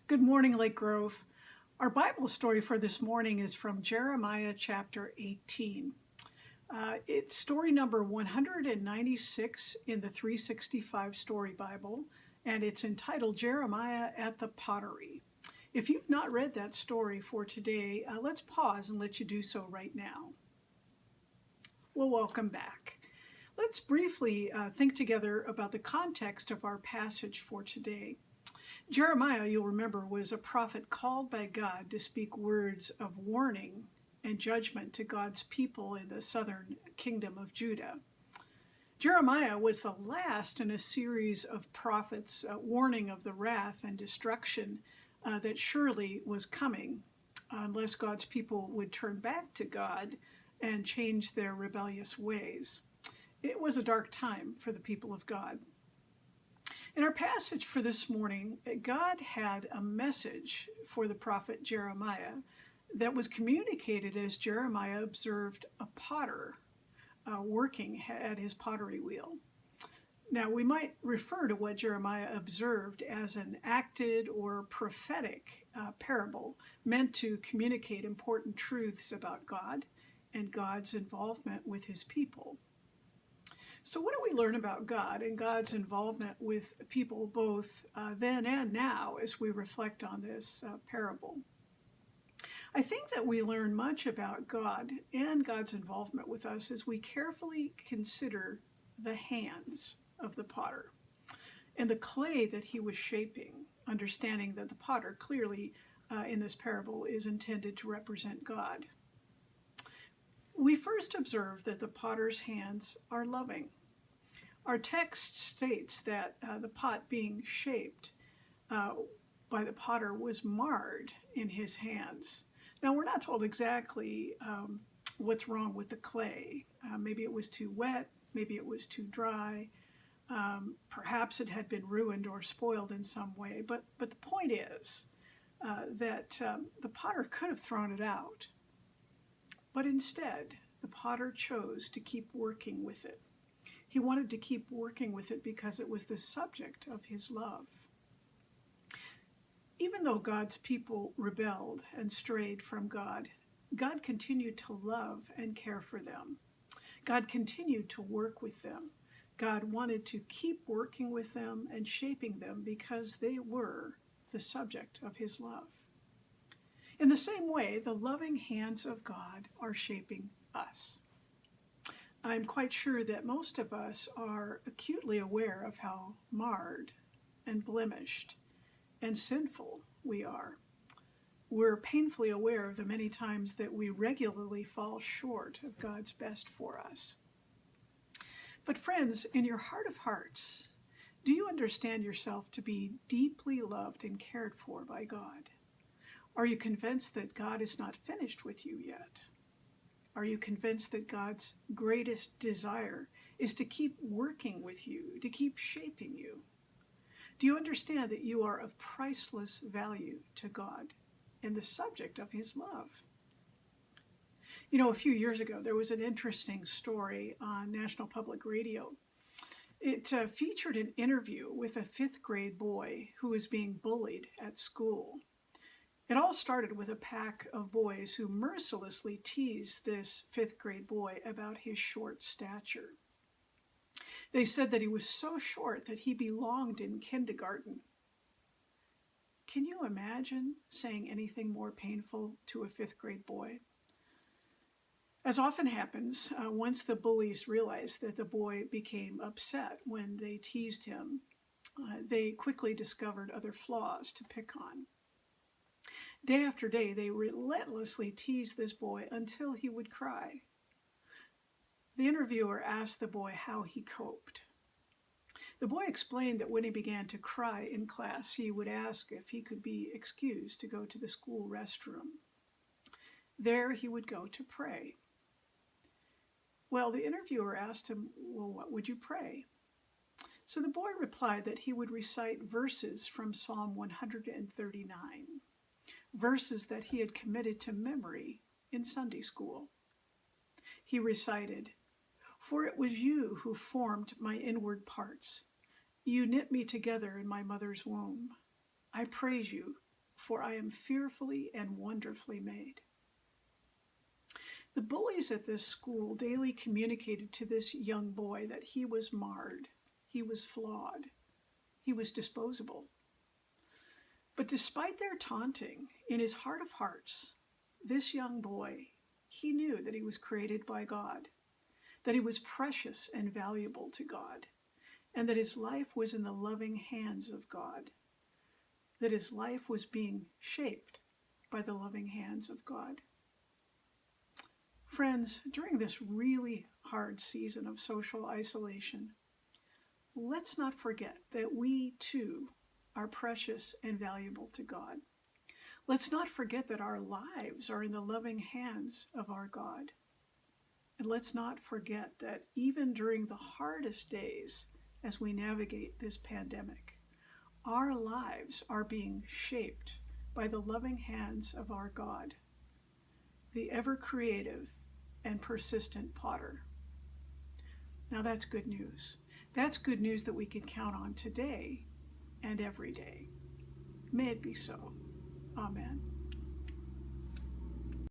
Good morning, Lake Grove. Our Bible story for this morning is from Jeremiah chapter 18. It's story number 196 in the 365 Story Bible, and it's entitled Jeremiah at the Pottery. If you've not read that story for today, let's pause and let you do so right now. Well, welcome back. Let's briefly think together about the context of our passage for today. Jeremiah, you'll remember, was a prophet called by God to speak words of warning and judgment to God's people in the southern kingdom of Judah. Jeremiah was the last in a series of prophets warning of the wrath and destruction that surely was coming unless God's people would turn back to God and change their rebellious ways. It was a dark time for the people of God. In our passage for this morning, God had a message for the prophet Jeremiah that was communicated as Jeremiah observed a potter working at his pottery wheel. Now, we might refer to what Jeremiah observed as an acted or prophetic parable meant to communicate important truths about God and God's involvement with his people. So what do we learn about God and God's involvement with people both then and now as we reflect on this parable? I think that we learn much about God and God's involvement with us as we carefully consider the hands of the potter and the clay that he was shaping, understanding that the potter clearly in this parable is intended to represent God. We first observe that the potter's hands are loving. Our text states that the pot being shaped by the potter was marred in his hands. Now, we're not told exactly what's wrong with the clay. Maybe it was too wet, maybe it was too dry, perhaps it had been ruined or spoiled in some way. But the point is that the potter could have thrown it out. But instead, the potter chose to keep working with it. He wanted to keep working with it because it was the subject of his love. Even though God's people rebelled and strayed from God, God continued to love and care for them. God continued to work with them. God wanted to keep working with them and shaping them because they were the subject of his love. In the same way, the loving hands of God are shaping us. I'm quite sure that most of us are acutely aware of how marred and blemished and sinful we are. We're painfully aware of the many times that we regularly fall short of God's best for us. But friends, in your heart of hearts, do you understand yourself to be deeply loved and cared for by God? Are you convinced that God is not finished with you yet? Are you convinced that God's greatest desire is to keep working with you, to keep shaping you? Do you understand that you are of priceless value to God and the subject of his love? You know, a few years ago, there was an interesting story on National Public Radio. It featured an interview with a fifth grade boy who was being bullied at school. It all started with a pack of boys who mercilessly teased this fifth grade boy about his short stature. They said that he was so short that he belonged in kindergarten. Can you imagine saying anything more painful to a fifth grade boy? As often happens, once the bullies realized that the boy became upset when they teased him, they quickly discovered other flaws to pick on. Day after day, they relentlessly teased this boy until he would cry. The interviewer asked the boy how he coped. The boy explained that when he began to cry in class, he would ask if he could be excused to go to the school restroom. There he would go to pray. Well, the interviewer asked him, well, what would you pray? So the boy replied that he would recite verses from Psalm 139. Verses that he had committed to memory in Sunday school. He recited, "For it was you who formed my inward parts. You knit me together in my mother's womb. I praise you, for I am fearfully and wonderfully made. The bullies at this school daily communicated to this young boy that he was marred, he was flawed, he was disposable. But despite their taunting, in his heart of hearts, this young boy, he knew that he was created by God, that he was precious and valuable to God, and that his life was in the loving hands of God, that his life was being shaped by the loving hands of God. Friends, during this really hard season of social isolation, let's not forget that we too are precious and valuable to God. Let's not forget that our lives are in the loving hands of our God. And let's not forget that even during the hardest days as we navigate this pandemic, our lives are being shaped by the loving hands of our God, the ever-creative and persistent potter. Now that's good news. That's good news that we can count on today and every day. May it be so. Amen.